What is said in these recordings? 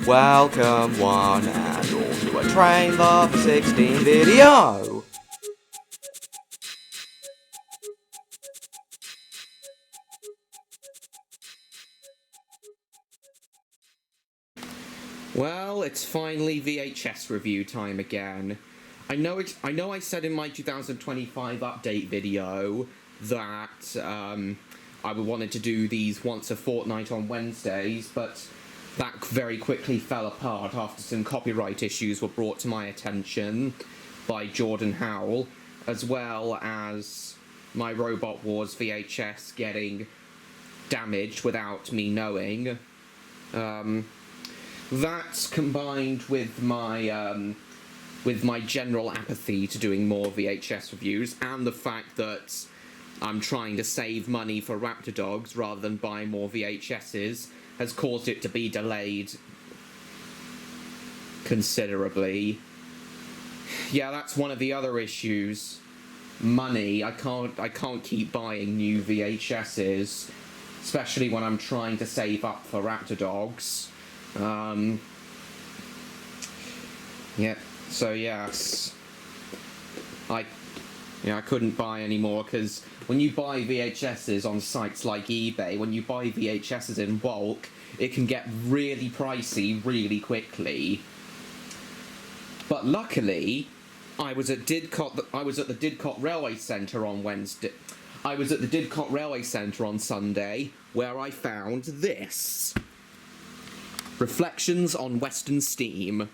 Welcome one and all to a Trainlover16 video! Well, it's finally VHS review time again. I know I said in my 2025 update video that I wanted to do these once a fortnight on Wednesdays, but that very quickly fell apart after some copyright issues were brought to my attention by Jordan Howell, as well as my Robot Wars VHS getting damaged without me knowing. That's combined with my general apathy to doing more VHS reviews, and the fact that I'm trying to save money for Raptor Dogs rather than buy more VHSs, has caused it to be delayed considerably. Yeah, that's one of the other issues. Money. I can't keep buying new VHSs, especially when I'm trying to save up for Raptor Dogs. Yeah, so yes. I couldn't buy anymore because when you buy VHSs on sites like eBay, when you buy VHSs in bulk, it can get really pricey really quickly. But luckily, I was at the Didcot Railway Centre on Wednesday. I was at the Didcot Railway Centre on Sunday, where I found this. Reflections on Western Steam.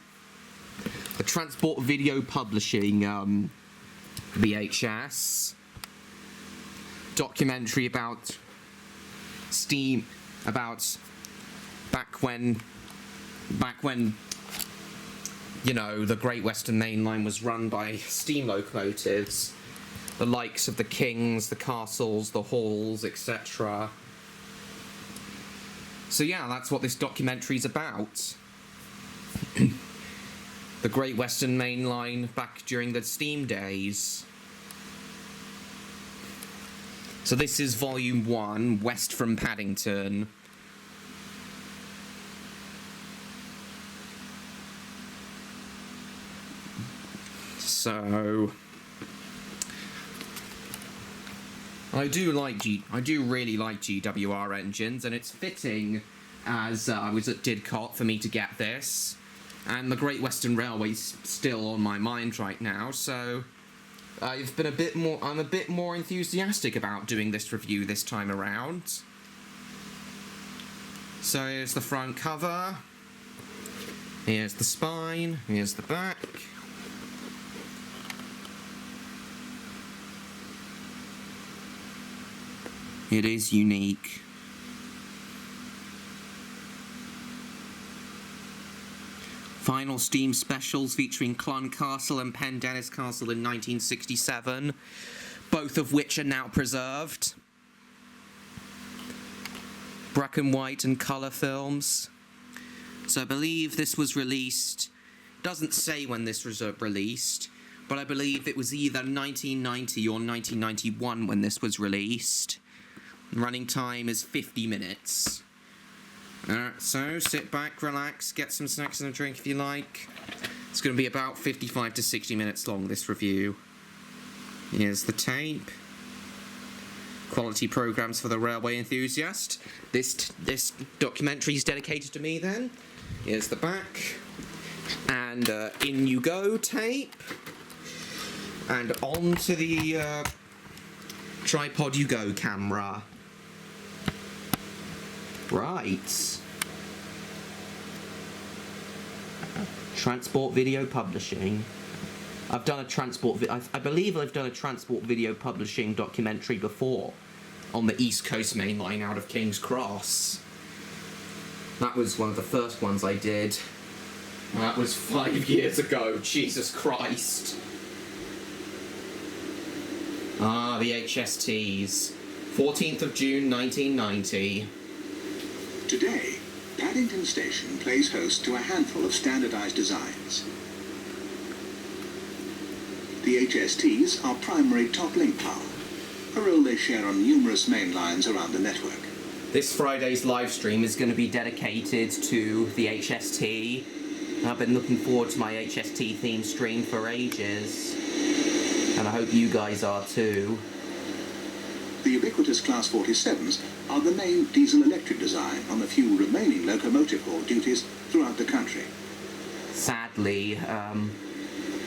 A Transport Video Publishing VHS documentary about steam, about back when you know, the Great Western Main Line was run by steam locomotives, the likes of the Kings, the Castles, the Halls, etc. So yeah, that's what this documentary's about. The Great Western Main Line back during the steam days. So this is Volume 1, West from Paddington. So I do really like GWR engines, and it's fitting as I was at Didcot for me to get this. And the Great Western Railway's still on my mind right now, so I'm a bit more enthusiastic about doing this review this time around. So here's the front cover, here's the spine, here's the back. It is unique. Final Steam specials featuring Clun Castle and Pendennis Castle in 1967, both of which are now preserved. Black and white and colour films. So I believe this was released, doesn't say when this was released, but I believe it was either 1990 or 1991 when this was released. Running time is 50 minutes. So sit back, relax, get some snacks and a drink if you like. It's going to be about 55 to 60 minutes long, this review. Here's the tape. Quality programmes for the railway enthusiast. This documentary is dedicated to me then. Here's the back. And in you go, tape. And on to the tripod you go, camera. Right. Transport Video Publishing. I've done a I believe I've done a Transport Video Publishing documentary before on the East Coast Main Line out of King's Cross. That was one of the first ones I did. That was 5 years ago. Jesus Christ. Ah, the HSTs. 14th of June 1990. Today, Paddington Station plays host to a handful of standardized designs. The HSTs are primary top link power, a role they share on numerous main lines around the network. This Friday's live stream is going to be dedicated to the HST. I've been looking forward to my HST theme stream for ages, and I hope you guys are too. The ubiquitous Class 47s are the main diesel-electric design on the few remaining locomotive haul duties throughout the country. Sadly,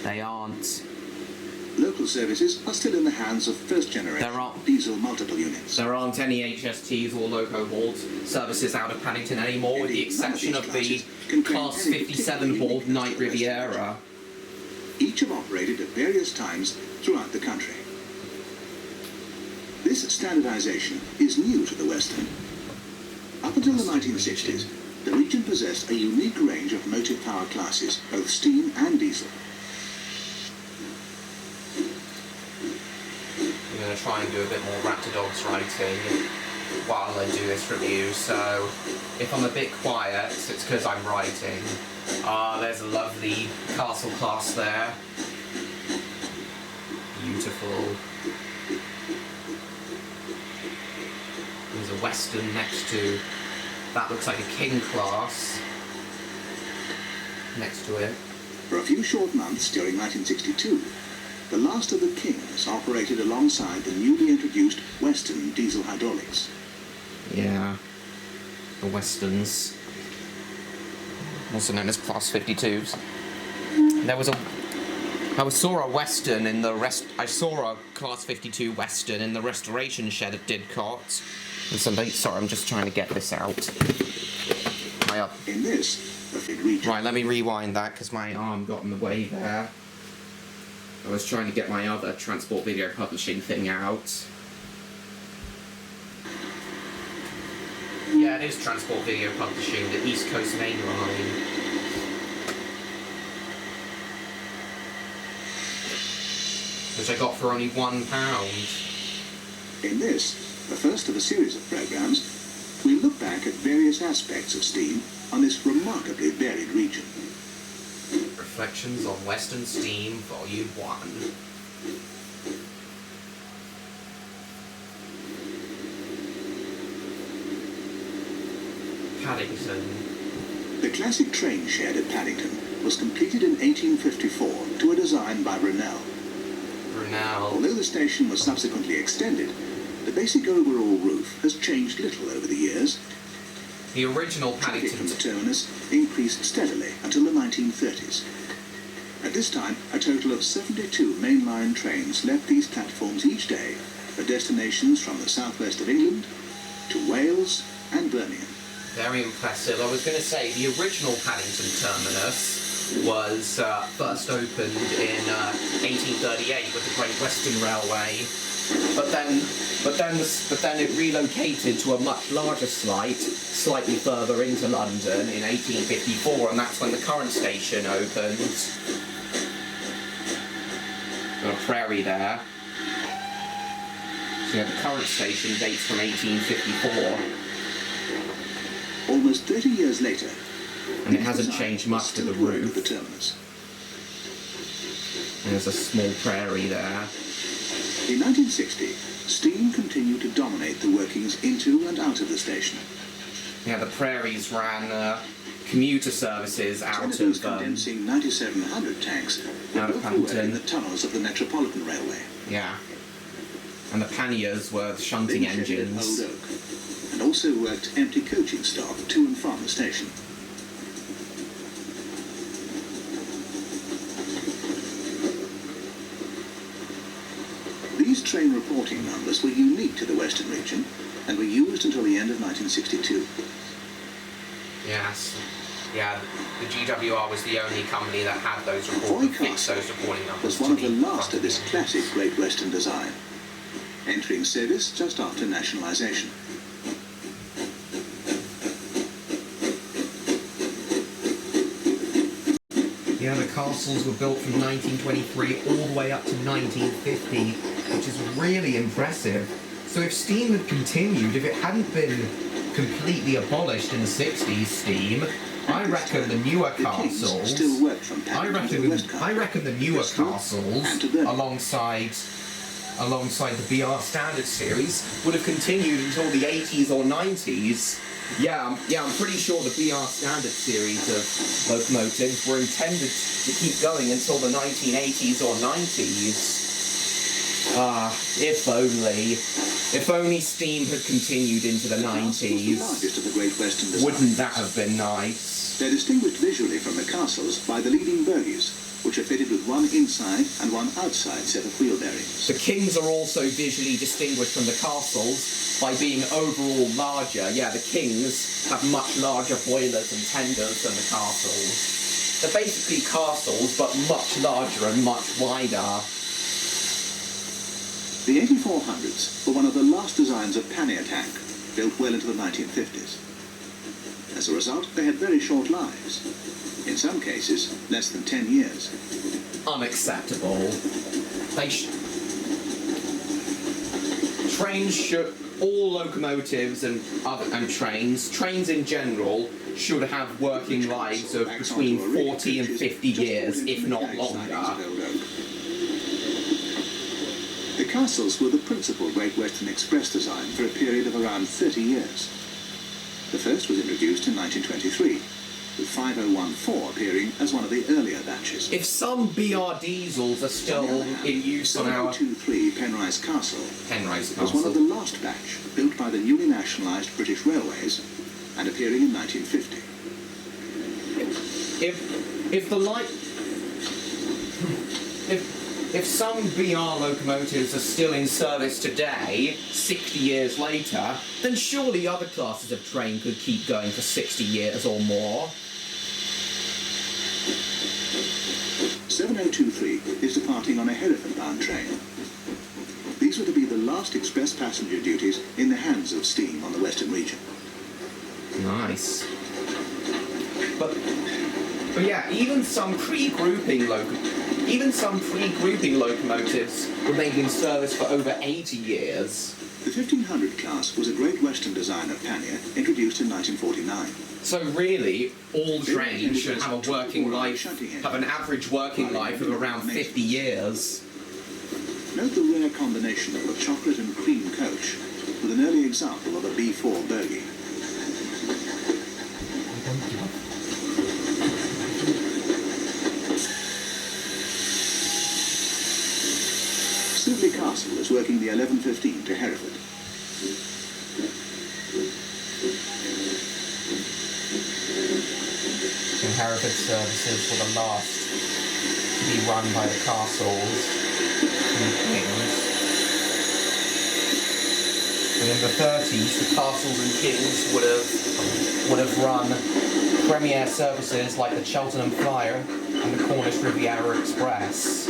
they aren't. Local services are still in the hands of first-generation diesel multiple units. There aren't any HSTs or loco hauled services out of Paddington anymore, with the exception of the Class 57 hauled Night Riviera. Each have operated at various times throughout the country. This standardization is new to the Western. Up until the 1960s, the region possessed a unique range of motive power classes, both steam and diesel. I'm going to try and do a bit more Raptor-Dogs writing while I do this review, so if I'm a bit quiet, it's because I'm writing. There's a lovely castle class there. Beautiful. There's a Western next to, that looks like a King class next to it. For a few short months during 1962, the last of the Kings operated alongside the newly introduced Western diesel hydraulics. Yeah, the Westerns, also known as Class 52s. I saw a Western in the I saw a Class 52 Western in the restoration shed at Didcot. Sorry, I'm just trying to get this out. In this, region. Right, let me rewind that because my arm got in the way there. I was trying to get my other transport video publishing thing out. Yeah, it is transport video publishing, the East Coast Main Line. Which I got for only £1. In this, the first of a series of programs, we look back at various aspects of steam on this remarkably varied region. Reflections on Western Steam, Volume 1. Paddington. The classic train shed at Paddington was completed in 1854 to a design by Brunel. Although the station was subsequently extended, the basic overall roof has changed little over the years. The original Paddington Traffic from the terminus increased steadily until the 1930s. At this time, a total of 72 mainline trains left these platforms each day for destinations from the southwest of England to Wales and Birmingham. Very impressive. I was going to say, the original Paddington terminus was first opened in 1838 with the Great Western Railway, but then it relocated to a much larger slightly further into London in 1854, and that's when the current station opened. Got a prairie there. So yeah, the current station dates from 1854. Almost 30 years later, and it hasn't changed much to the roof. The terminus. And there's a small prairie there. In 1960, steam continued to dominate the workings into and out of the station. Yeah, the prairies ran commuter services out of condensing 9700 tanks out of Paddington in the tunnels of the Metropolitan Railway. Yeah, and the panniers were the shunting engines. Old Oak, and also worked empty coaching stock to and from the station. These train reporting numbers were unique to the Western region and were used until the end of 1962. Yes. Yeah, the GWR was the only company that had those reporting numbers. Was one of the last of this classic Great Western design, entering service just after nationalisation. Yeah, the castles were built from 1923 all the way up to 1950, which is really impressive. So if steam had continued, if it hadn't been completely abolished in the 60s, steam, I reckon the newer castles, I reckon the newer castles, alongside alongside the BR Standard series, would have continued until the 80s or 90s. Yeah, I'm pretty sure the BR Standard series of locomotives were intended to keep going until the 1980s or 90s. If only. If only steam had continued into the 90s. Largest of the Great Western designs. Wouldn't that have been nice? They're distinguished visually from the castles by the leading bogies, which are fitted with one inside and one outside set of wheel bearings. The Kings are also visually distinguished from the castles by being overall larger. Yeah, the Kings have much larger boilers and tenders than the castles. They're basically castles, but much larger and much wider. The 8400s were one of the last designs of pannier tank, built well into the 1950s. As a result, they had very short lives. In some cases, less than 10 years. Unacceptable. Trains should... All locomotives and trains in general, should have working lives of between 40 and 50 years, if not longer. The castles were the principal Great Western Express design for a period of around 30 years. The first was introduced in 1923, with 5014 appearing as one of the earlier batches. If some BR diesels are still in use on our... 723 Penrise Castle Penrise was one of the Castle. last batch built by the newly nationalised British Railways and appearing in 1950. If some BR locomotives are still in service today, 60 years later, then surely other classes of train could keep going for 60 years or more. 7023 is departing on a Hereford-bound train. These were to be the last express passenger duties in the hands of steam on the Western region. Nice. But yeah, even some pre-grouping locomotives remained in service for over 80 years. The 1500 class was a Great Western design of pannier introduced in 1949. So really, all trains should have a working life, have an average working life of around 50 years. Note the rare combination of a chocolate and cream coach with an early example of a B4 bogie. Sibley Castle is working the 1115 to Hereford. The Hereford services were the last to be run by the castles and the Kings. But in the 30s, the castles and Kings would have run premier services like the Cheltenham Flyer and the Cornish Riviera Express.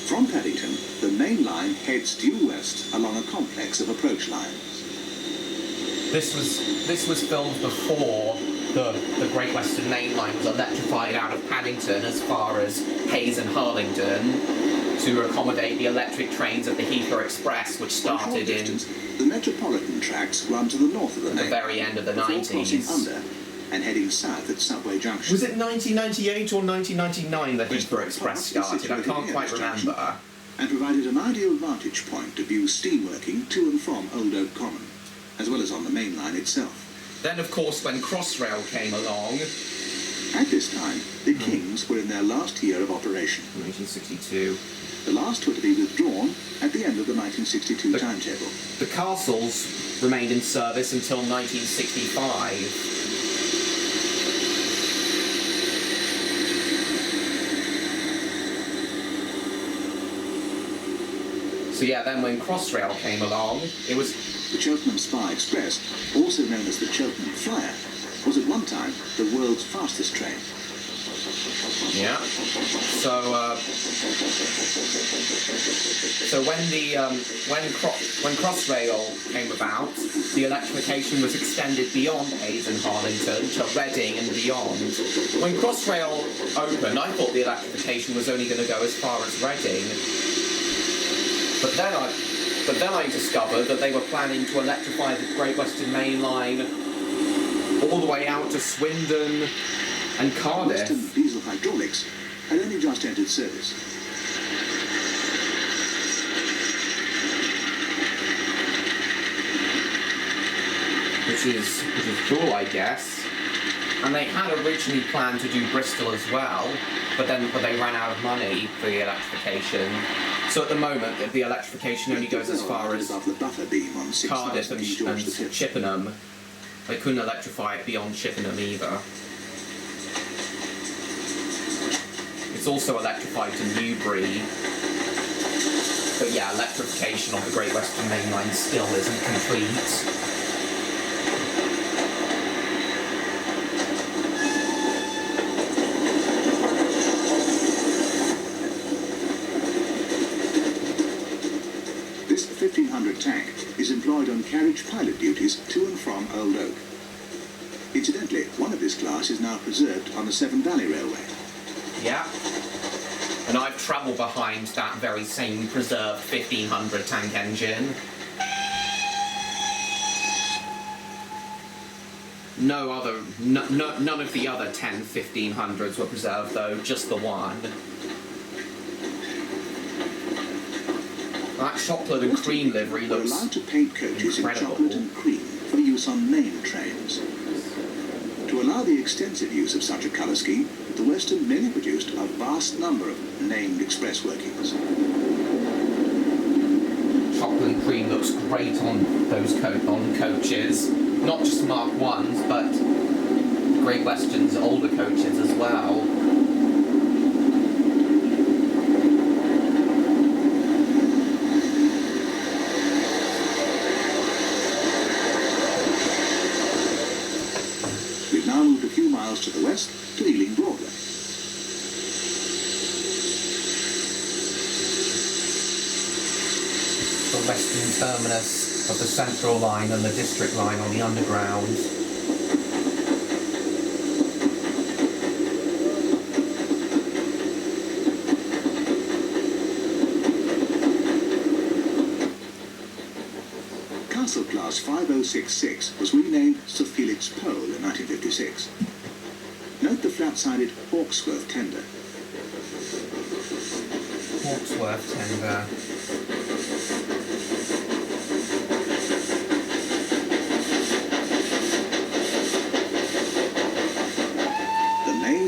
From Paddington, the main line heads due west along a complex of approach lines. This was filmed before the Great Western Main Line was electrified out of Paddington as far as Hayes and Harlington to accommodate the electric trains of the Heathrow Express, which started in the Metropolitan tracks run to the north of the main very end of the before crossing 90s. under and heading south at Subway Junction. Was it 1998 or 1999 that Heathrow Express started? I can't quite remember. And provided an ideal vantage point to view steam working to and from Old Oak Common, as well as on the main line itself. Then, of course, when Crossrail came along... At this time, the Kings were in their last year of operation. 1962. The last were to be withdrawn at the end of the 1962 timetable. The castles remained in service until 1965. So yeah, then when Crossrail came along, it was... The Cheltenham Spa Express, also known as the Cheltenham Flyer, was at one time the world's fastest train. Yeah. So when Crossrail came about, the electrification was extended beyond Hayes and Harlington to Reading and beyond. When Crossrail opened, I thought the electrification was only going to go as far as Reading. But then I discovered that they were planning to electrify the Great Western Main Line all the way out to Swindon and Cardiff. Western diesel hydraulics had only just entered service. Which is cool, I guess. And they had originally planned to do Bristol as well, but they ran out of money for the electrification. So at the moment, the electrification only goes as far as Cardiff and Chippenham. They couldn't electrify it beyond Chippenham either. It's also electrified to Newbury. But yeah, electrification of the Great Western Main Line still isn't complete. This 1500 tank is employed on carriage pilot duties to and from Old Oak. Incidentally, one of this class is now preserved on the Severn Valley Railway. Yeah. And I've travelled behind that very same preserved 1500 tank engine. None of the other 10 1500s were preserved though, just the one. That chocolate and cream livery looks allowed to paint coaches incredible. in chocolate and cream for use on main trains. To allow the extensive use of such a colour scheme, the Western mainly produced a vast number of named express workings. Chocolate and cream looks great on those coaches. Not just Mark 1s, but Great Western's older coaches as well. We've now moved a few miles to the west to Ealing Broadway. The western terminus of the Central Line and the District Line on the Underground. Castle Class 5066 was renamed Sir Felix Pole in 1956. Note the flat-sided Hawksworth tender. Hawksworth tender.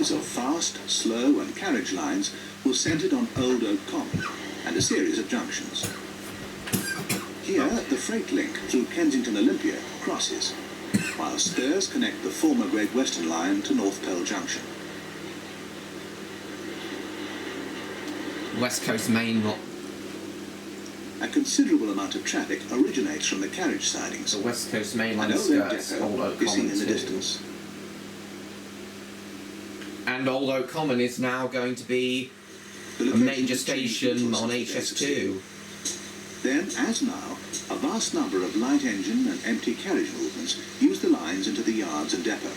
Of fast, slow and carriage lines was centred on Old Oak Common and a series of junctions. Here, the freight link through Kensington Olympia crosses, while spurs connect the former Great Western Line to North Pole Junction. West Coast Main Line. A considerable amount of traffic originates from the carriage sidings. The West Coast Main Line An Old Oak skirts depot Old Oak is seen Common in the too. distance. And Old Oak Common is now going to be The a location major has changed station on since HS2. Then, as now, a vast number of light engine and empty carriage movements use the lines into the yards and depot.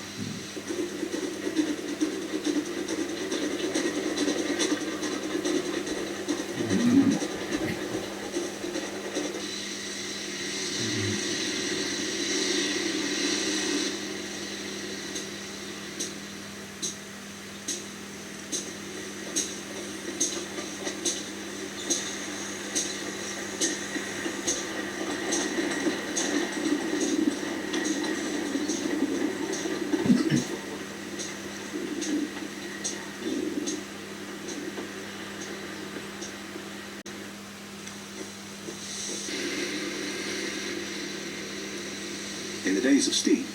In the days of steam,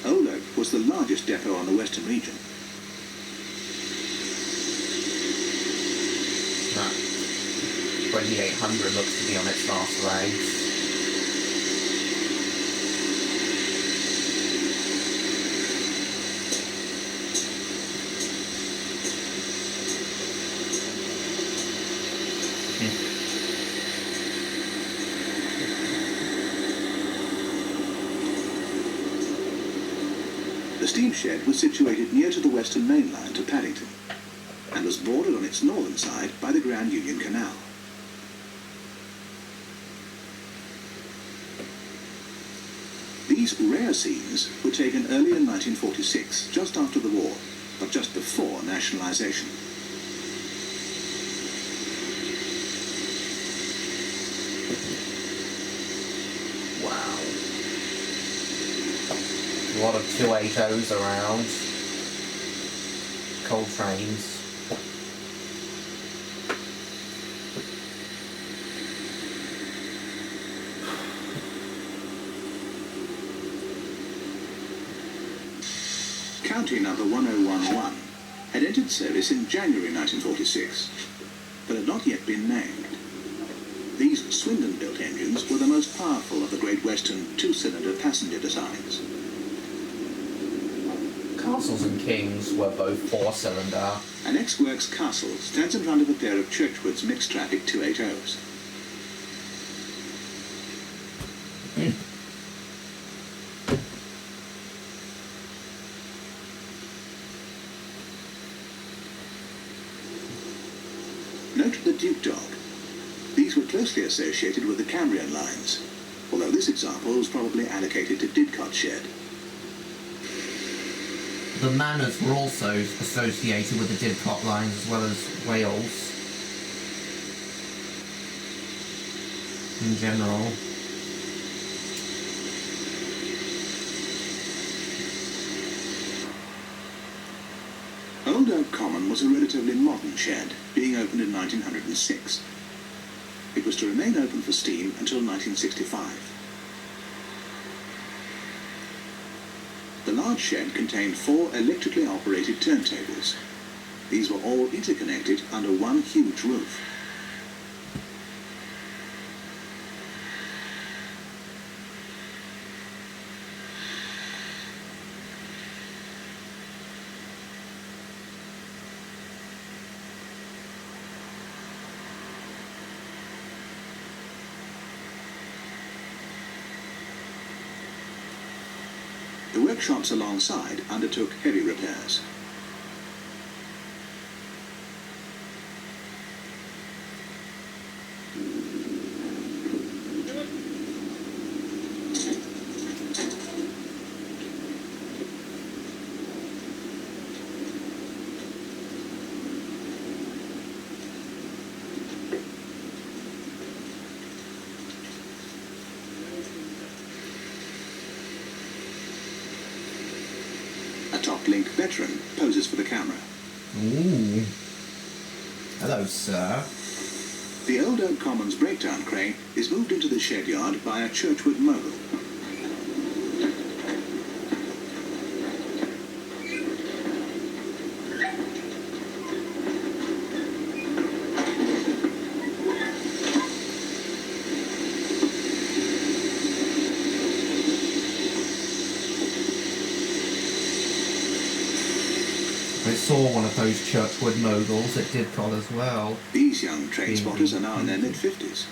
Old Oak was the largest depot on the western region. That 2800 looks to be on its last legs. The steam shed was situated near to the Western Main Line to Paddington and was bordered on its northern side by the Grand Union Canal. These rare scenes were taken early in 1946, just after the war, but just before nationalisation. Wow. A lot of 280s around. Coal trains. County number 1011 had entered service in January 1946, but had not yet been named. These Swindon-built engines were the most powerful of the Great Western two-cylinder passenger designs. Castles and Kings were both four-cylinder. An ex-works castle stands in front of a pair of Churchward's mixed-traffic 280s. Note the Duke dog. These were closely associated with the Cambrian lines, although this example was probably allocated to Didcot shed. The manors were also associated with the Didcot lines as well as Wales in general. Old Oak Common was a relatively modern shed, being opened in 1906. It was to remain open for steam until 1965. The large shed contained 4 electrically operated turntables. These were all interconnected under one huge roof. The workshops alongside undertook heavy repairs. A top-link veteran poses for the camera. Ooh. Hello, sir. The Old Oak Commons breakdown crane is moved into the shed yard by a Churchward mogul. I saw one of those Churchward moguls at Didcot as well. These young train spotters are now in their mid-50s.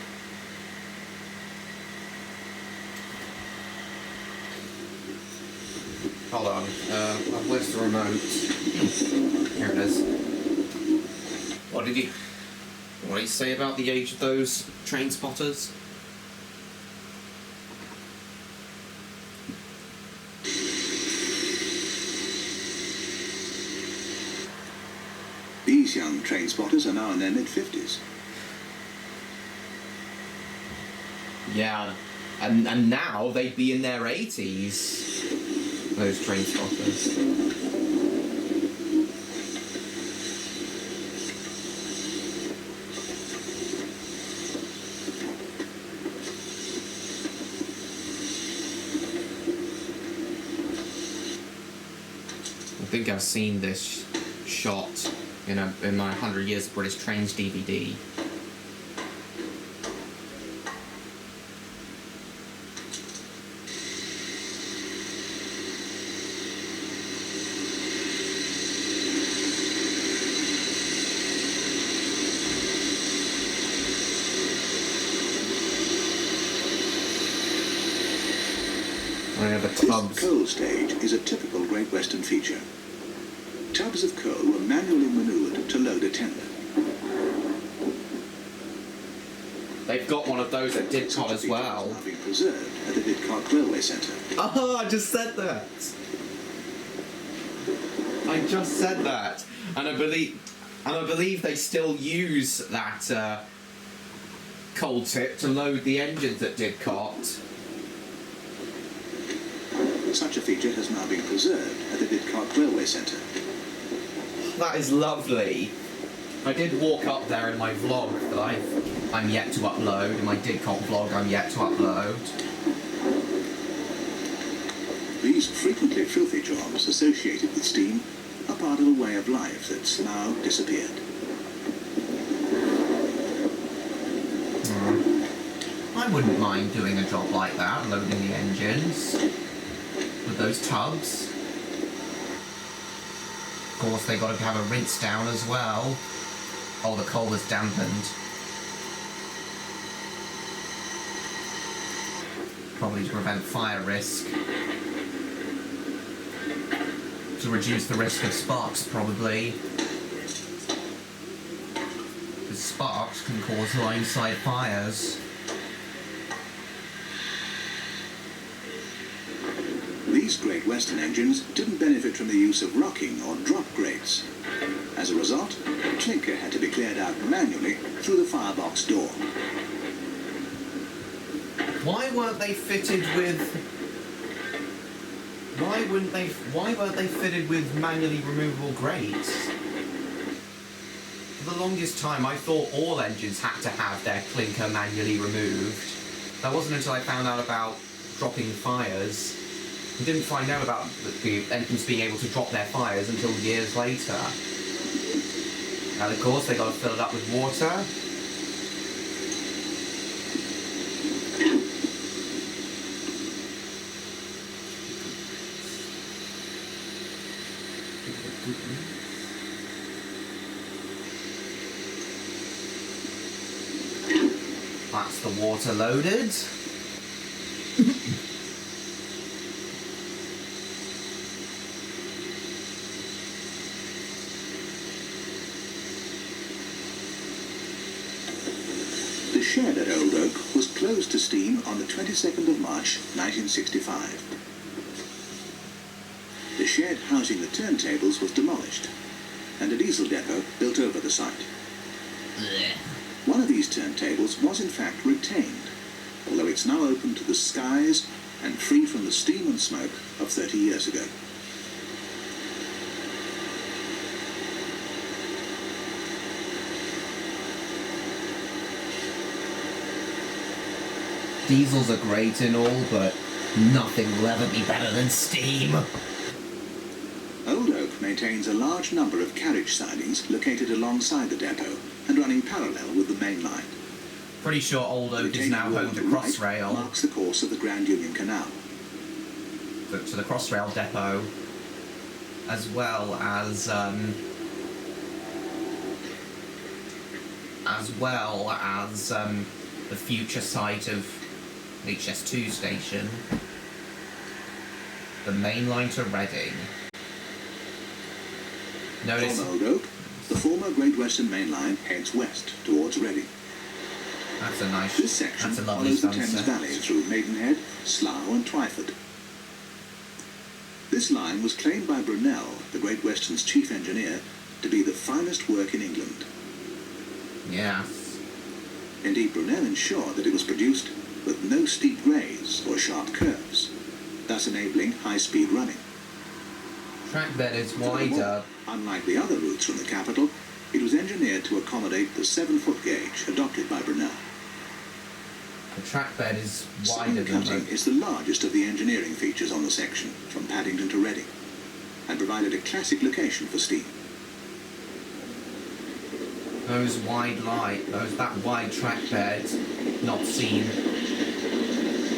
Hold on, where's the remote? Here it is. What did you say about the age of those train spotters? These young train spotters are now in their mid-50s. Yeah, and now they'd be in their 80s, those train spotters. I think I've seen this shot in my 100 Years of British Trains DVD. I have a tubs. This coal stage is a typical Great Western feature. Tubs of coal were manually manoeuvred to load a tender. They've got one of those at Didcot as well. Now being preserved at the Didcot Railway Centre. Oh, I just said that. I just said that, and I believe they still use that coal tip to load the engines at Didcot. Such a feature has now been preserved at the Didcot Railway Centre. That is lovely. I did walk up there in my vlog that I'm yet to upload, in my Didcot vlog I'm yet to upload. These frequently filthy jobs associated with steam are part of a way of life that's now disappeared. I wouldn't mind doing a job like that, loading the engines with those tubs. Of course, they got to have a rinse down as well. Oh, the coal was dampened. Probably to prevent fire risk. To reduce the risk of sparks, probably. Because sparks can cause line-side fires. These Great Western engines didn't benefit from the use of rocking or drop grates. As a result, clinker had to be cleared out manually through the firebox door. Why weren't they fitted with... Why weren't they fitted with manually removable grates? For the longest time I thought all engines had to have their clinker manually removed. That wasn't until I found out about dropping fires. I didn't find out about the engines being able to drop their fires until years later. And of course they got to fill it up with water. That's the water loaded. The shed at Old Oak was closed to steam on the 22nd of March 1965. The shed housing the turntables was demolished and a diesel depot built over the site. One of these turntables was in fact retained, although it's now open to the skies and free from the steam and smoke of 30 years ago. Diesels are great and all, but nothing will ever be better than steam. Old Oak maintains a large number of carriage sidings located alongside the depot and running parallel with the main line. Pretty sure Old Oak is now home to Crossrail. Marks the course of the Grand Union Canal. To the Crossrail depot, as well as the future site of HS2 station, the main line to Reading. Notice From Old Oak, the former Great Western Main Line heads west towards Reading. that's a nice. This section That's a lovely follows the Thames sunset. Valley through Maidenhead, Slough and Twyford. This line was claimed by Brunel, the Great Western's chief engineer, to be the finest work in England. Yes. Indeed, Brunel ensured that it was produced with no steep grades or sharp curves, thus enabling high-speed running. Track bed is Furthermore, wider. unlike the other routes from the capital, it was engineered to accommodate the 7-foot gauge adopted by Brunel. The track bed is Sign wider than cutting the... is the largest of the engineering features on the section, from Paddington to Reading, and provided a classic location for steam. That wide track bed, not seen.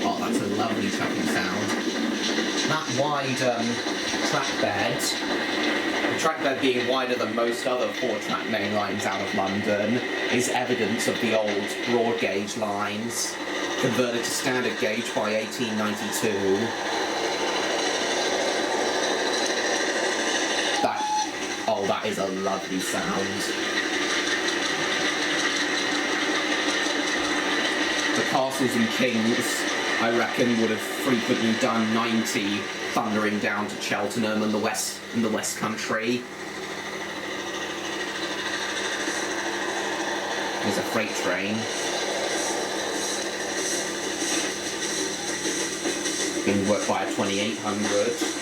Oh, that's a lovely tracking sound. That wide track bed, the track bed being wider than most other 4-track main lines out of London, is evidence of the old broad gauge lines, converted to standard gauge by 1892. That is a lovely sound. The castles and kings, I reckon, would have frequently done 90 thundering down to Cheltenham and the West Country. There's a freight train. being worked by a 2800.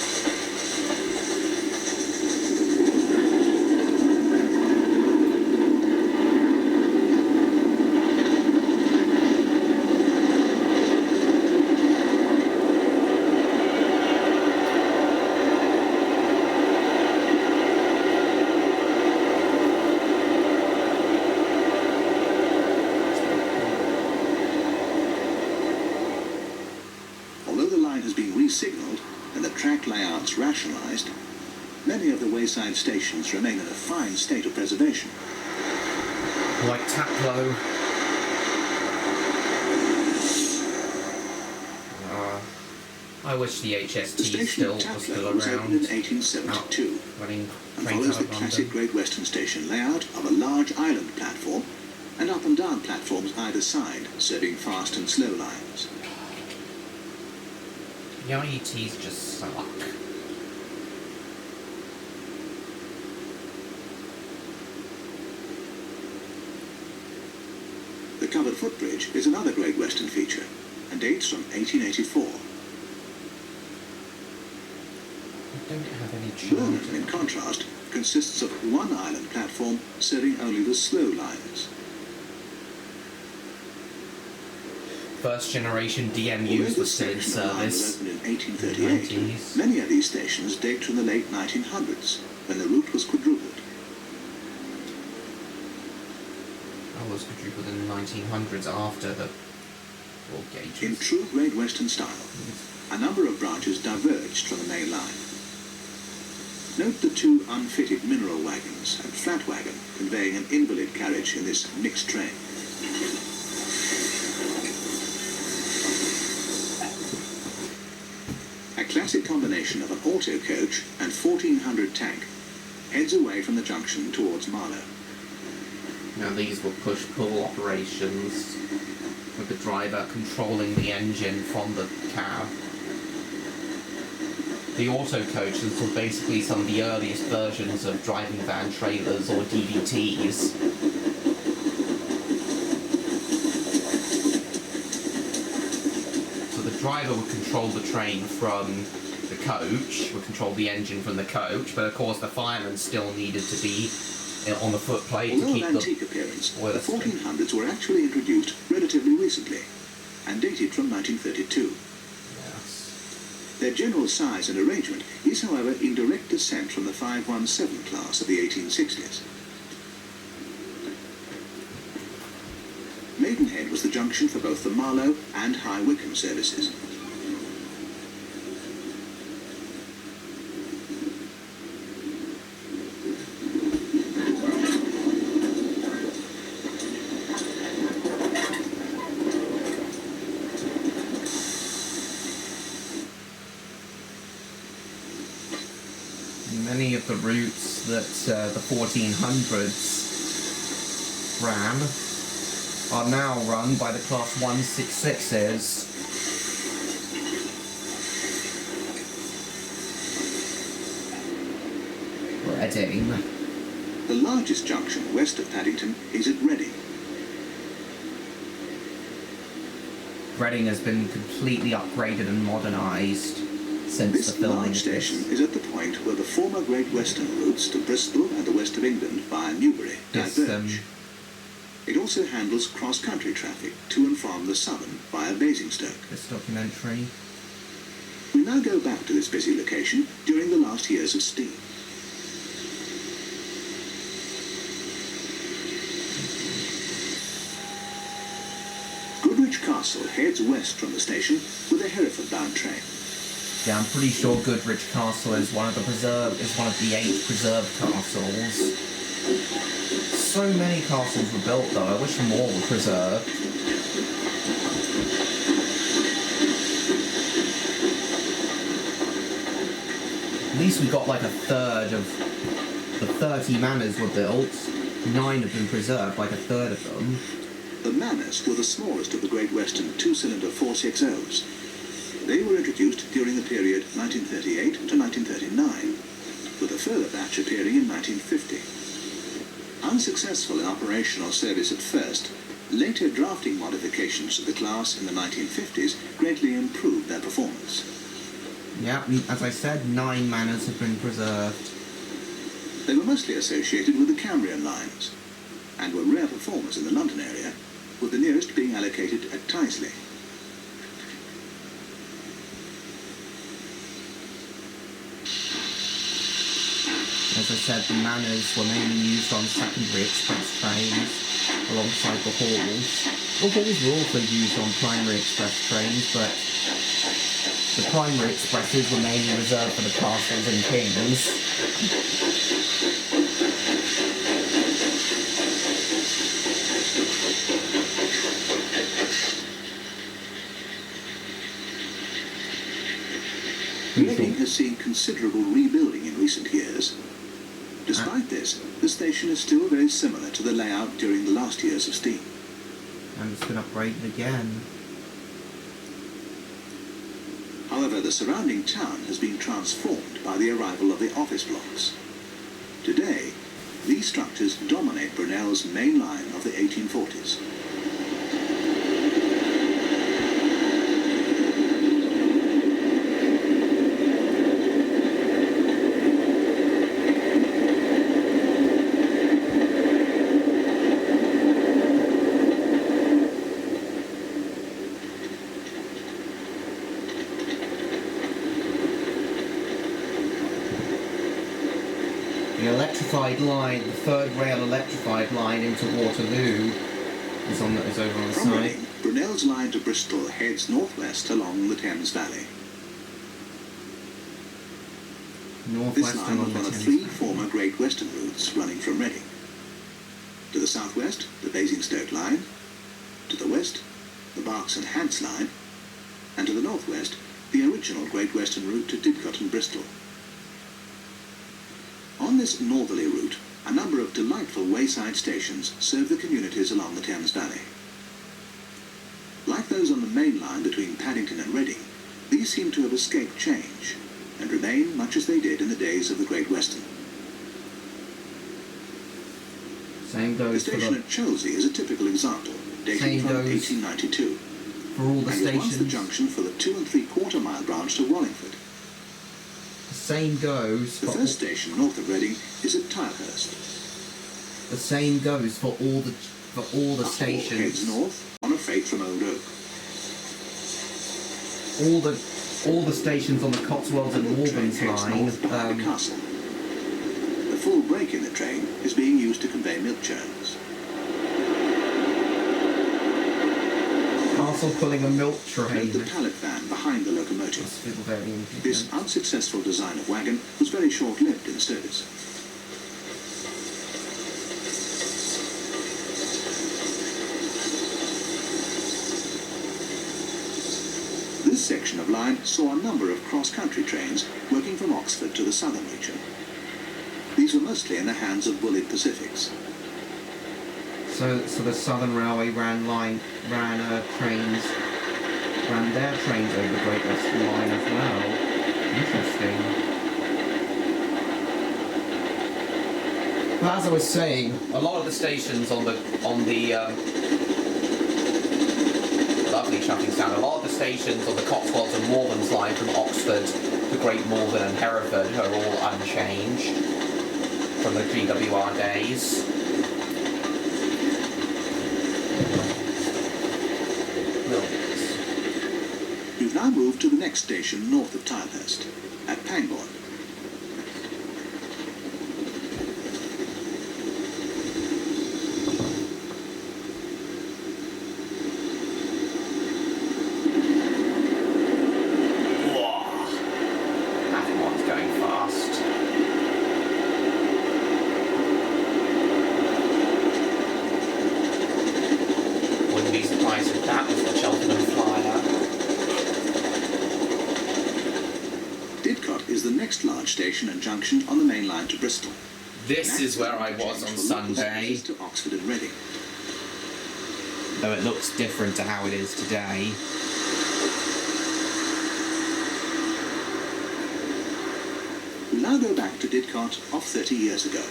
Signalled and the track layouts rationalised, many of the wayside stations remain in a fine state of preservation. Like Taplow. I wish the HST station was Taplow still was around. opened in 1872 Running and trains follows out the of classic London. Great Western Station layout of a large island platform and up and down platforms either side, serving fast and slow lines. The IETs just suck. The covered footbridge is another Great Western feature and dates from 1884. I don't have any Burnham, charter. in contrast, consists of one island platform serving only the slow lines. First generation Although DMUs the were still in station line was service. opened in 1838, 90s. many of these stations date from the late 1900s, when the route was quadrupled. I was quadrupled in the 1900s after the roll gauges. In true Great Western style, a number of branches diverged from the main line. Note the two unfitted mineral wagons and flat wagon conveying an invalid carriage in this mixed train. A classic combination of an auto coach and 1400 tank heads away from the junction towards Marlow. Now these were push-pull operations, with the driver controlling the engine from the cab. The auto coaches were basically some of the earliest versions of driving van trailers or DVTs. So the driver would control the train from the coach, would control the engine from the coach, but of course the fireman still needed to be on the footplate to Although keep of the antique appearance, the oil. 1400s were actually introduced relatively recently and dated from 1932. Yes. Their general size and arrangement is, however, in direct descent from the 517 class of the 1860s. Maidenhead was the junction for both the Marlow and High Wycombe services. Many of the routes that the 1400s ran are now run by the Class 166s. Reading. The largest junction west of Paddington is at Reading. Reading has been completely upgraded and modernised since This the filming large of station this. is at the point where the former Great Western routes to Bristol and the west of England via Newbury diverge. It also handles cross-country traffic to and from the southern via Basingstoke. This documentary. We now go back to this busy location during the last years of steam. Goodrich Castle heads west from the station with a Hereford-bound train. Yeah, I'm pretty sure Goodrich Castle is one of the 8 preserved castles. So many castles were built though, I wish more were preserved. At least we got like a third of the 30 manors were built, 9 have been preserved, like a third of them. The Manors were the smallest of the Great Western two-cylinder 460s. They were introduced during the period 1938 to 1939, with a further batch appearing in 1950. Unsuccessful in operational service at first, later drafting modifications to the class in the 1950s greatly improved their performance. Yeah, as I said, 9 manors have been preserved. They were mostly associated with the Cambrian lines and were rare performers in the London area, with the nearest being allocated at Tyseley. As I said, the manors were mainly used on secondary express trains alongside the halls. The halls were also used on primary express trains, but the primary expresses were mainly reserved for the castles and kings. Reading has seen considerable rebuilding in recent years. Despite this, the station is still very similar to the layout during the last years of steam. And it's been upgraded again. However, the surrounding town has been transformed by the arrival of the office blocks. Today, these structures dominate Brunel's main line of the 1840s. The electrified line, the third rail electrified line into Waterloo is over on the From side. Reading, Brunel's line to Bristol heads northwest along the Thames Valley. Northwest This line along was the one of Thames 3 Valley. former Great Western routes running from Reading. To the southwest, the Basingstoke line. To the west, the Berks and Hants line. And to the northwest, the original Great Western route to Didcot and Bristol. On this northerly route, a number of delightful wayside stations serve the communities along the Thames Valley. Like those on the main line between Paddington and Reading, these seem to have escaped change and remain much as they did in the days of the Great Western. Same The goes for station the at Chelsea is a typical example, dating Same from goes 1892, for all the and was once the stations. junction for the 2 3/4 mile branch to Wallingford. The same goes The for first station north of Reading is at Tilehurst. the same goes for all the A hall heads stations. north on a freight from Old Oak. All the stations on the Cotswolds and Train Morgan's heads line. north behind the castle. The full brake in the train is being used to convey milk churns. Castle pulling a milk Note train. the pallet van behind the locomotive. Must feel very This impudent. unsuccessful design of wagon was very short-lived in service. This section of line saw a number of cross-country trains working from Oxford to the southern region. These were mostly in the hands of Woolwich Pacifics. So the Southern Railway ran their trains over the Great Western Line as well. Interesting. But as I was saying, a lot of the stations on the lovely shutting sound. A lot of the stations on the Cotswolds and Morgan's line from Oxford to Great Malvern and Hereford are all unchanged from the GWR days. We've now moved to the next station north of Tilehurst, at Pangbourne. That one's going fast. Wouldn't be surprised if that was the Cheltenham Flyer. Didcot is the next large station and junction on the main line to Bristol. This is where I was on Sunday, To Oxford and Reading. though it looks different to how it is today. We now go back to Didcot of 30 years ago.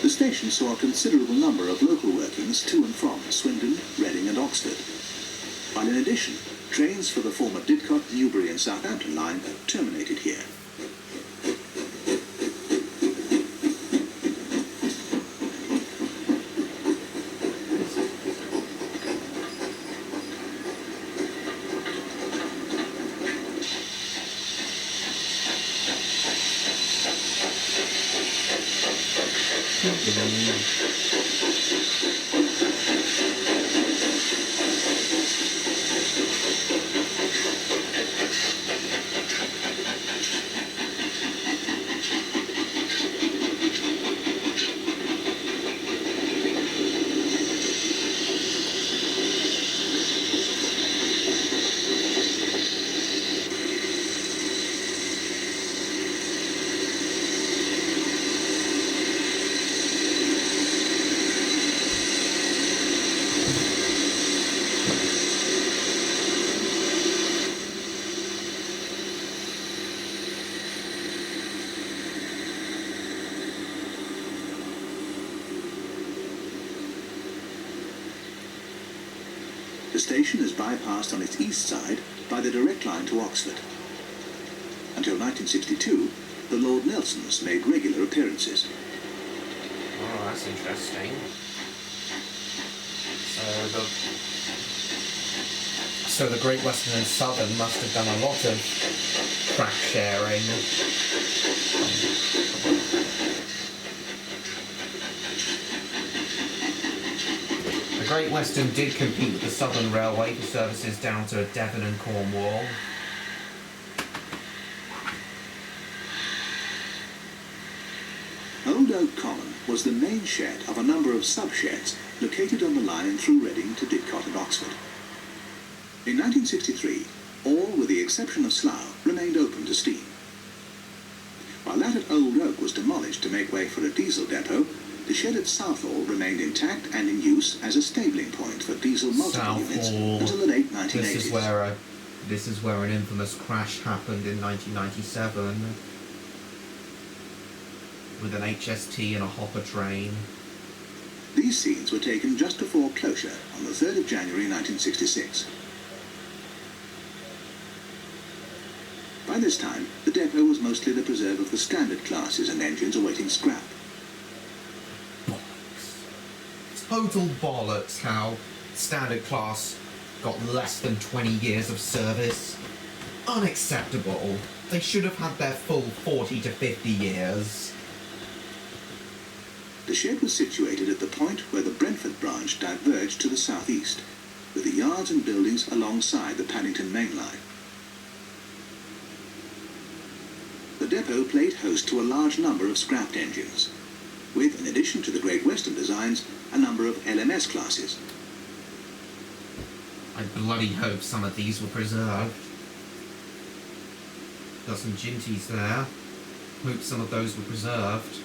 The station saw a considerable number of local workings to and from Swindon, Reading and Oxford. While in addition, trains for the former Didcot, Newbury and Southampton line terminated here. The station is bypassed on its east side by the direct line to Oxford. Until 1962, the Lord Nelsons made regular appearances. Oh, that's interesting. So the Great Western and Southern must have done a lot of track sharing. The Great Western did compete with the Southern Railway for services down to Devon and Cornwall. Old Oak Common was the main shed of a number of sub-sheds located on the line through Reading to Didcot and Oxford. In 1963, all, with the exception of Slough, remained open to steam. While that at Old Oak was demolished to make way for a diesel depot, the shed at Southall remained intact and in use as a stabling point for diesel multiple units until the late 1980s. This is where an infamous crash happened in 1997 with an HST and a hopper train. These scenes were taken just before closure on the 3rd of January 1966. By this time, the depot was mostly the preserve of the standard classes and engines awaiting scrap. Total bollocks how standard class got less than 20 years of service. Unacceptable. They should have had their full 40 to 50 years. The shed was situated at the point where the Brentford branch diverged to the southeast, with the yards and buildings alongside the Paddington main line. The depot played host to a large number of scrapped engines, with, in addition to the Great Western designs, a number of LMS classes. I bloody hope some of these were preserved. Got some ginties there. Hope some of those were preserved.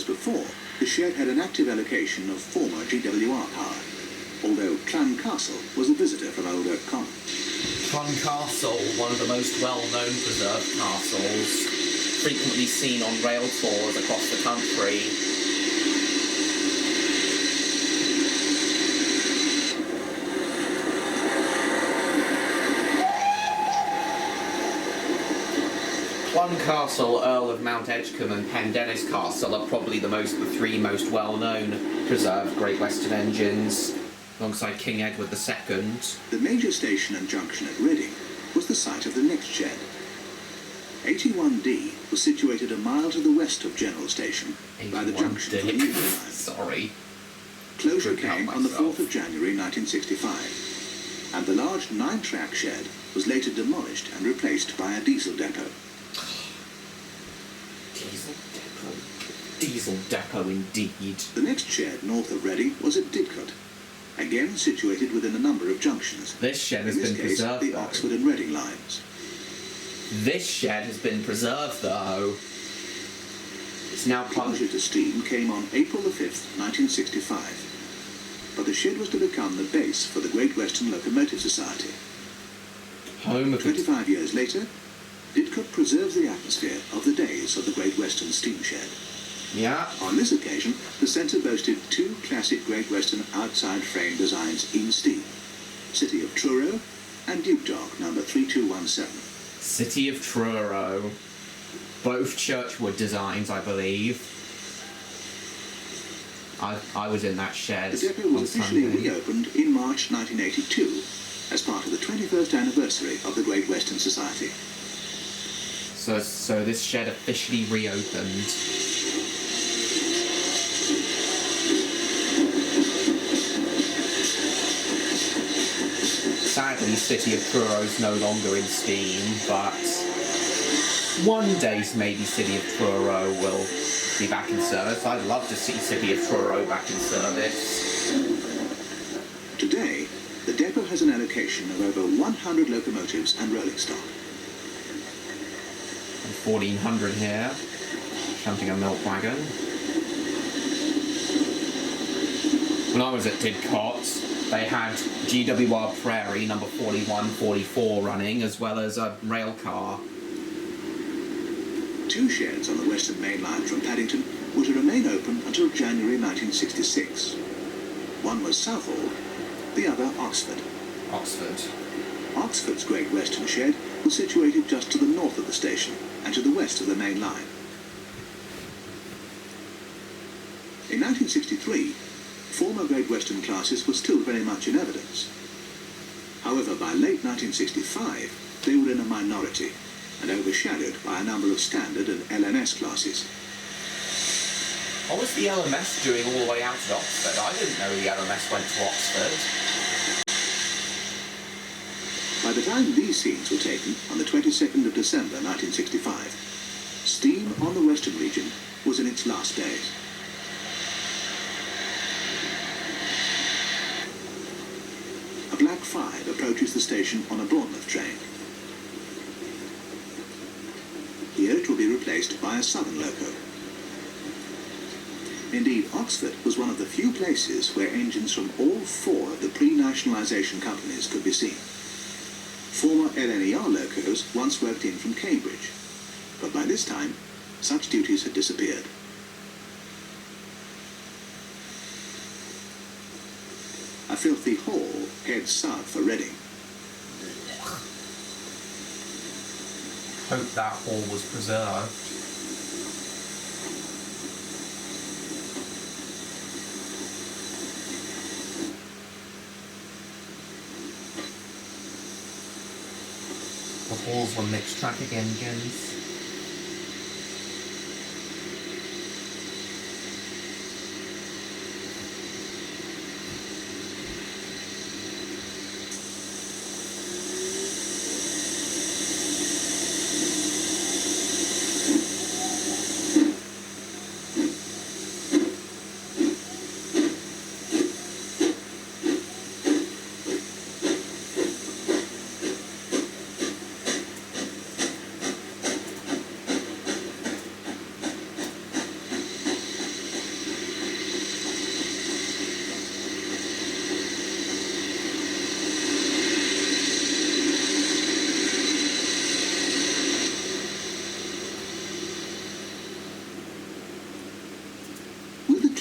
Before, the shed had an active allocation of former GWR power, although Clun Castle was a visitor from Old Oak Common. Clun Castle, one of the most well-known preserved castles, frequently seen on rail tours across the country. Clun Castle, Earl of Mount Edgecombe and Pendennis Castle are probably the three most well-known preserved Great Western engines, alongside King Edward II. The major station and junction at Reading was the site of the next shed. 81D was situated a mile to the west of General Station by the junction for the Newbury line. Sorry. Closure came on the 4th of January 1965, and the large 9-track shed was later demolished and replaced by a diesel depot. Diesel depot indeed. The next shed north of Reading was at Didcot, again situated within a number of junctions. This shed has been preserved, the Oxford and Reading lines. This shed has been preserved, though. It's It's now part Closure of... to steam came on April the 5th, 1965. But the shed was to become the base for the Great Western Locomotive Society. Home of 25 years later, Didcot preserves the atmosphere of the days of the Great Western Steam Shed. Yeah. On this occasion, the centre boasted two classic Great Western outside frame designs in steam, City of Truro and Duke Dog number 3217. City of Truro. Both Churchwood designs, I believe. I was in that shed. The depot was officially reopened in March 1982 as part of the 21st anniversary of the Great Western Society. So this shed officially reopened. Sadly, City of Truro's no longer in steam, but one day maybe City of Truro will be back in service. I'd love to see City of Truro back in service. Today, the depot has an allocation of over 100 locomotives and rolling stock. 1400 here, shunting a milk wagon. When I was at Didcot, they had GWR Prairie number 4144 running, as well as a rail car. Two sheds on the Western Main Line from Paddington were to remain open until January 1966. One was Southall, the other Oxford. Oxford's Great Western Shed was situated just to the north of the station and to the west of the main line. In 1963, former Great Western classes were still very much in evidence. However, by late 1965, they were in a minority and overshadowed by a number of standard and LMS classes. What was the LMS doing all the way out to Oxford? I didn't know the LMS went to Oxford. By the time these scenes were taken on the 22nd of December 1965, steam on the Western region was in its last days. A Black 5 approaches the station on a Bournemouth train. Here it will be replaced by a Southern loco. Indeed, Oxford was one of the few places where engines from all four of the pre-nationalisation companies could be seen. Former LNER locos once worked in from Cambridge, but by this time, such duties had disappeared. A filthy hall heads south for Reading. Hope that hall was preserved. The halls were mixed traffic engines.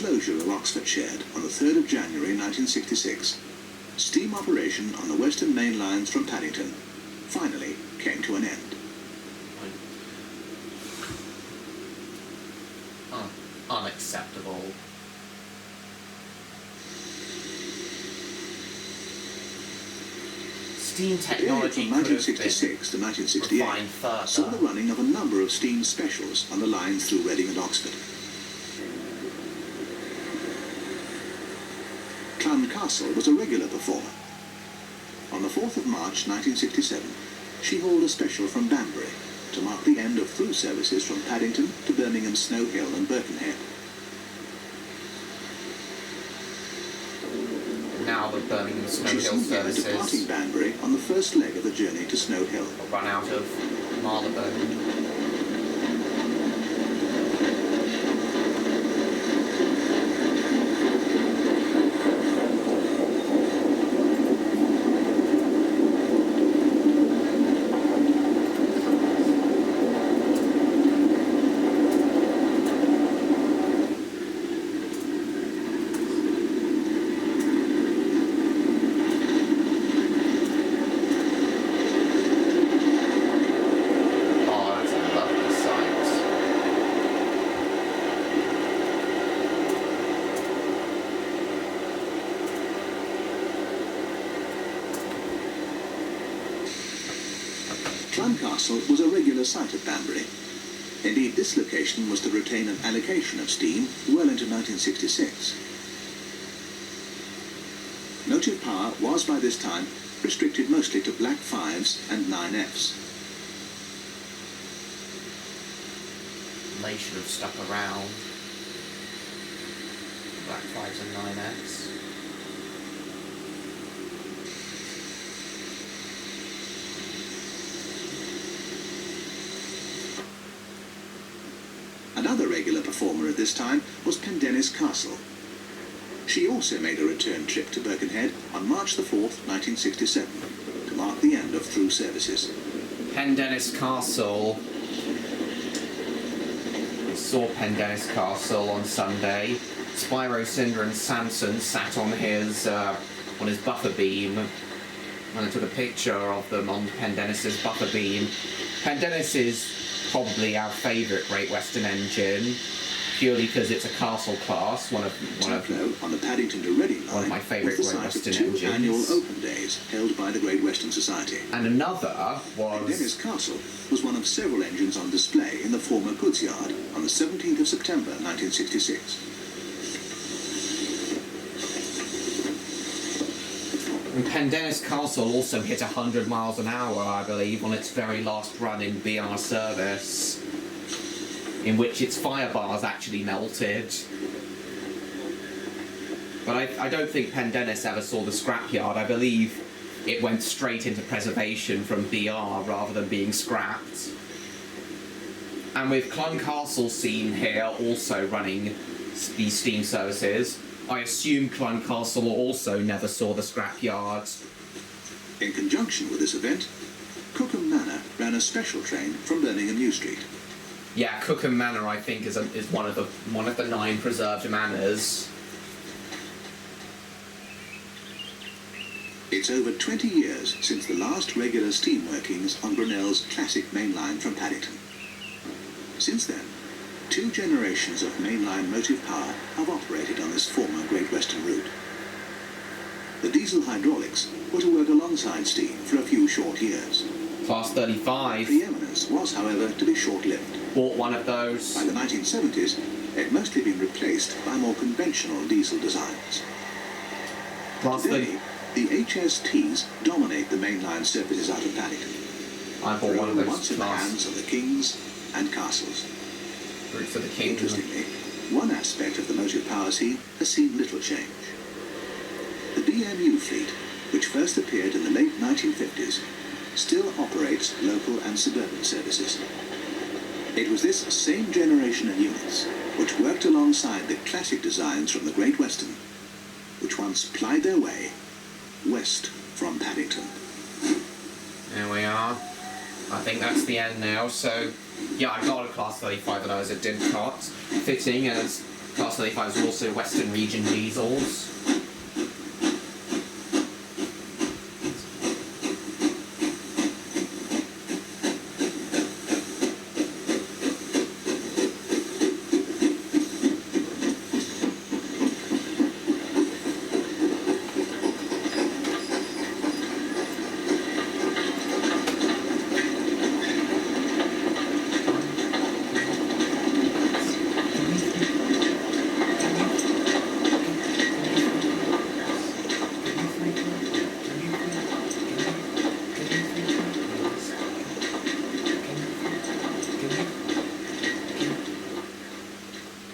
Closure of Oxford Shed on the 3rd of January 1966, steam operation on the Western Main Lines from Paddington finally came to an end. Unacceptable. Steam technology from could have 1966 to been 1968 refined further. saw the running of a number of steam specials on the lines through Reading and Oxford. Castle was a regular performer. On the 4th of March 1967, she hauled a special from Banbury to mark the end of through services from Paddington to Birmingham Snow Hill and Birkenhead. Now the Birmingham Snow She Hill soon here services departing Banbury on the first leg of the journey to Snow Hill. will run out of Marylebone. Clun Castle was a regular site at Banbury. Indeed, this location was to retain an allocation of steam well into 1966. Motive power was by this time restricted mostly to black 5s and 9Fs. They should have stuck around. Black 5s and 9Fs. Another regular performer at this time was Pendennis Castle. She also made a return trip to Birkenhead on March the 4th, 1967, to mark the end of through services. Pendennis Castle. I saw Pendennis Castle on Sunday. Spyro, Cinder and Samson sat on his buffer beam, and I took a picture of them on Pendennis's buffer beam. Pendennis is probably our favourite Great Western engine, purely because it's a castle class, one of on the Paddington to Reading line one of my favourite was the Great site Western of two engines. annual open days held by the Great Western Society. And another Pendennis was Castle was one of several engines on display in the former goods yard on the 17th of September 1966. and Pendennis Castle also hit 100 miles an hour, I believe, on its very last run in BR service, in which its fire bars actually melted. But I don't think Pendennis ever saw the scrapyard. I believe it went straight into preservation from BR rather than being scrapped. And with Clun Castle seen here also running these steam services, I assume Clun Castle also never saw the scrapyard. In conjunction with this event, Cookham Manor ran a special train from Birmingham New Street. Yeah, Cookham Manor, I think, is one of the 9 preserved manors. It's over 20 years since the last regular steam workings on Brunel's classic main line from Paddington. Since then, 2 generations of mainline motive power have operated on this former Great Western route. The diesel hydraulics were to work alongside steam for a few short years. Class 35. Preeminence was, however, to be short-lived. Bought one of those. By the 1970s, it had mostly been replaced by more conventional diesel designs. Class Today, 30. the HSTs dominate the mainline services out of Paddington. I bought one of those once in the class hands of the kings and castles. routes for the king. Interestingly, one aspect of the motive power scene has seen little change. The DMU fleet, which first appeared in the late 1950s, still operates local and suburban services. It was this same generation of units which worked alongside the classic designs from the Great Western, which once plied their way west from Paddington. There we are. I think that's the end now. So, yeah, I got a Class 35 when I was at Didcot, fitting as Class 35s were also Western Region diesels.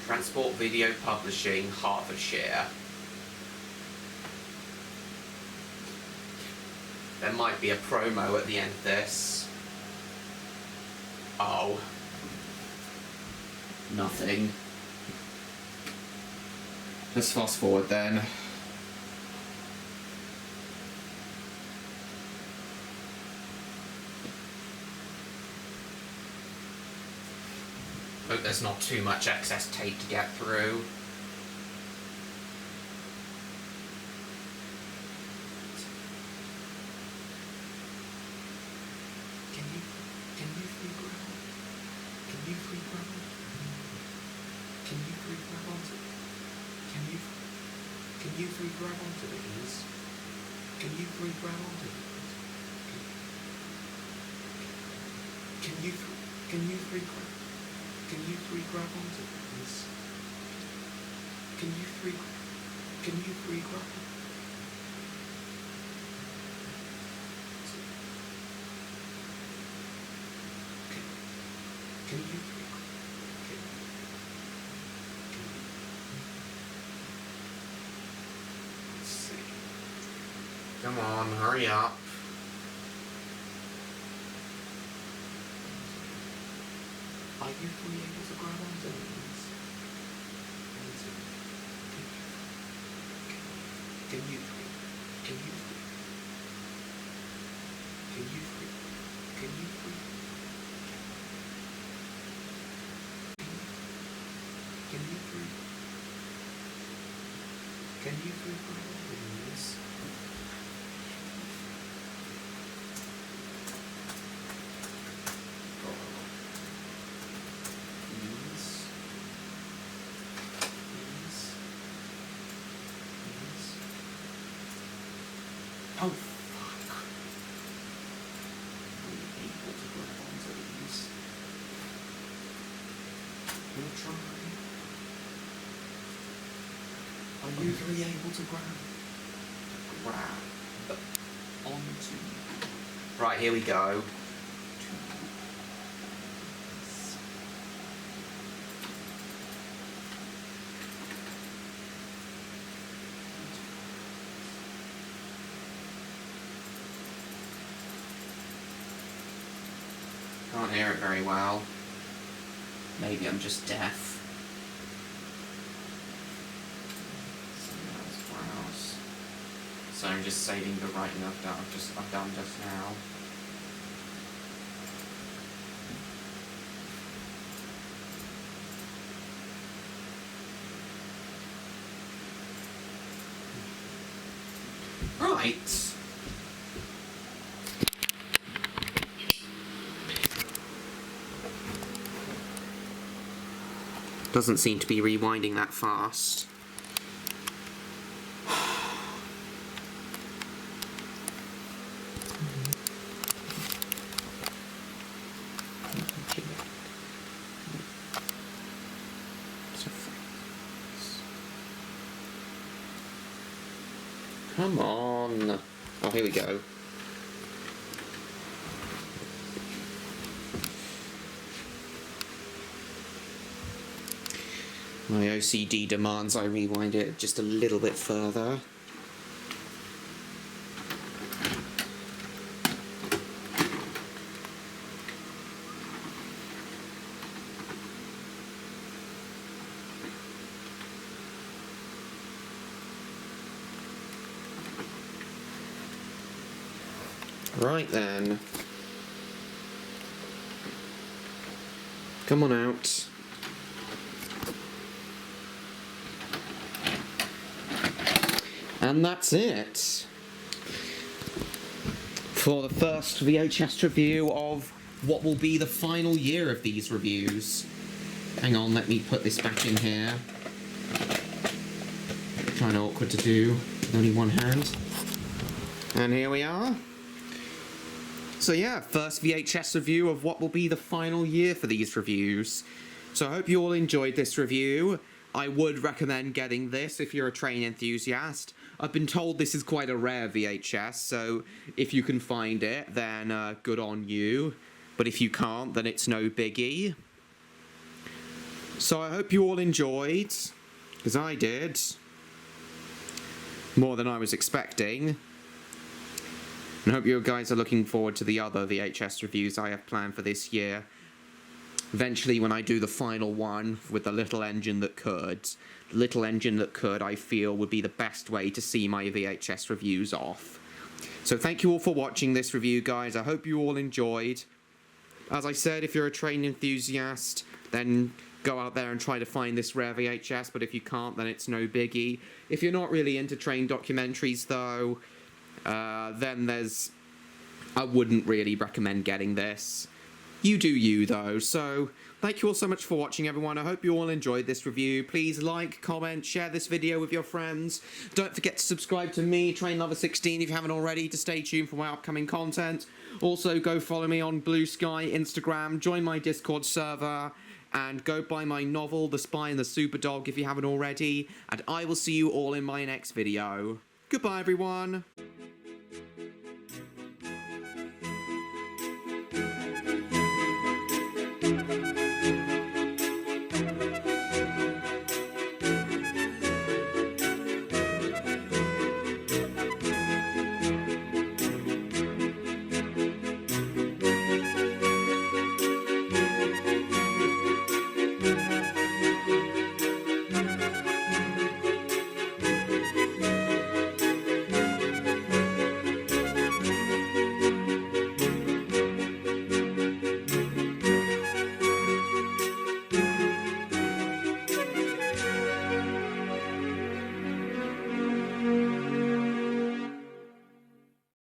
Transport Video Publishing, Hertfordshire. There might be a promo at the end of this. Oh. Nothing. Let's fast forward then. Hope there's not too much excess tape to get through. Can you free grab? Can you free grab onto it? Can you free grab onto it? Can you free grab onto it, please? Can you free grab onto it, please? Can you three grab onto this? Can you three grab on? Can you three? Let's see. Come on, hurry up. Are you three able to grab onto these? Can you three? Can you three? Can you three? Can you three? Can you three? Can you three grab onto these? Oh, fuck. Are you able to grab onto these? We'll try. Are you three able to grab onto? Right, here we go. Can't hear it very well. Maybe I'm just deaf. So I'm just saving the writing I've done just now. Right. Doesn't seem to be rewinding that fast. Come on. Oh, here we go. My OCD demands I rewind it just a little bit further. Right then. Come on out. And that's it for the first VHS review of what will be the final year of these reviews. Hang on, let me put this back in here. Kind of awkward to do with only one hand. And here we are. So yeah, first VHS review of what will be the final year for these reviews. So I hope you all enjoyed this review. I would recommend getting this if you're a train enthusiast. I've been told this is quite a rare VHS, so if you can find it, then good on you. But if you can't, then it's no biggie. So I hope you all enjoyed, because I did. More than I was expecting. And I hope you guys are looking forward to the other VHS reviews I have planned for this year. Eventually, when I do the final one with the little engine that could, the little engine that could, I feel, would be the best way to see my VHS reviews off. So thank you all for watching this review, guys. I hope you all enjoyed. As I said, if you're a train enthusiast, then go out there and try to find this rare VHS, but if you can't, then it's no biggie. If you're not really into train documentaries, though, then I wouldn't really recommend getting this. You do you, though. So, thank you all so much for watching, everyone. I hope you all enjoyed this review. Please like, comment, share this video with your friends. Don't forget to subscribe to me, Trainlover16, if you haven't already, to stay tuned for my upcoming content. Also, go follow me on Blue Sky, Instagram, join my Discord server, and go buy my novel, The Spy and the Superdog, if you haven't already. And I will see you all in my next video. Goodbye, everyone.